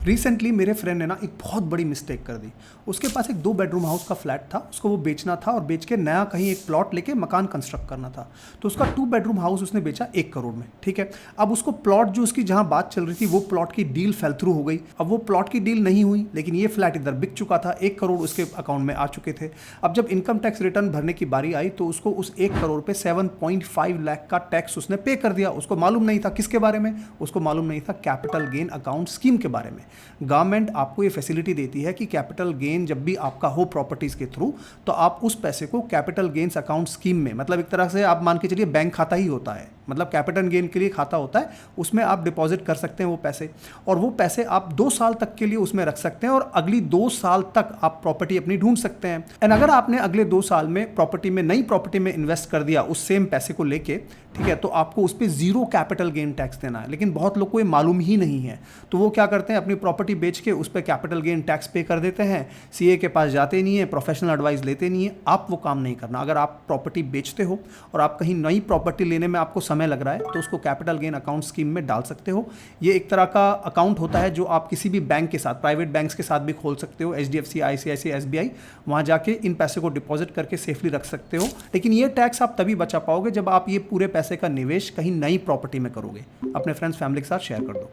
Recently मेरे friend ने ना एक बहुत बड़ी मिस्टेक कर दी। उसके पास एक 2 बेडरूम हाउस का फ्लैट था, उसको वो बेचना था और बेच के नया कहीं एक प्लॉट लेके मकान कंस्ट्रक्ट करना था। तो उसका 2 बेडरूम हाउस उसने बेचा 1 करोड़ में, ठीक है। अब उसको प्लॉट जो उसकी जहां बात चल रही थी वो प्लॉट की डील फेल थ्रू हो गई। अब वो प्लॉट की डील नहीं हुई, लेकिन ये फ्लैट इधर बिक चुका था, 1 करोड़ उसके अकाउंट में आ चुके थे। अब जब इनकम टैक्स रिटर्न भरने की बारी आई तो उसको उस 1 करोड़ पे 7.5 लाख का टैक्स उसने पे कर दिया। उसको मालूम नहीं था किसके बारे में, उसको मालूम नहीं था कैपिटल गेन अकाउंट स्कीम के बारे में। गवर्नमेंट आपको ये फैसिलिटी देती है कि कैपिटल गेन जब भी आपका हो प्रॉपर्टीज के थ्रू, तो आप उस पैसे को कैपिटल गेन्स अकाउंट स्कीम में, मतलब एक तरह से आप मान के चलिए बैंक खाता ही होता है, मतलब कैपिटल गेन के लिए खाता होता है, उसमें आप डिपॉजिट कर सकते हैं वो पैसे। और वो पैसे आप 2 साल तक के लिए उसमें रख सकते हैं और अगली 2 साल तक आप प्रॉपर्टी अपनी ढूंढ सकते हैं। एंड अगर आपने अगले 2 साल में प्रॉपर्टी में, नई प्रॉपर्टी में इन्वेस्ट कर दिया उस सेम पैसे को लेके, ठीक है, तो आपको उस पर 0 कैपिटल गेन टैक्स देना है। लेकिन बहुत लोग को ये मालूम ही नहीं है, तो वो क्या करते हैं, अपनी प्रॉपर्टी बेच के उस पर कैपिटल गेन टैक्स पे कर देते हैं, सीए के पास जाते नहीं है, प्रोफेशनल एडवाइस लेते नहीं है। आप वो काम नहीं करना। अगर आप प्रॉपर्टी बेचते हो और आप कहीं नई प्रॉपर्टी लेने में आपको समय लग रहा है, तो उसको कैपिटल गेन अकाउंट स्कीम में डाल सकते हो। ये एक तरह का अकाउंट होता है जो आप किसी भी बैंक के साथ, प्राइवेट बैंक्स के साथ भी खोल सकते हो, एचडीएफसी, आईसीआईसी, एसबीआई, वहाँ जाके इन पैसे को डिपॉजिट करके सेफली रख सकते हो। लेकिन ये टैक्स आप तभी बचा पाओगे जब आप ये पूरे पैसे का निवेश कहीं नई प्रॉपर्टी में करोगे। अपने फ्रेंड्स फैमिली के साथ शेयर कर दो।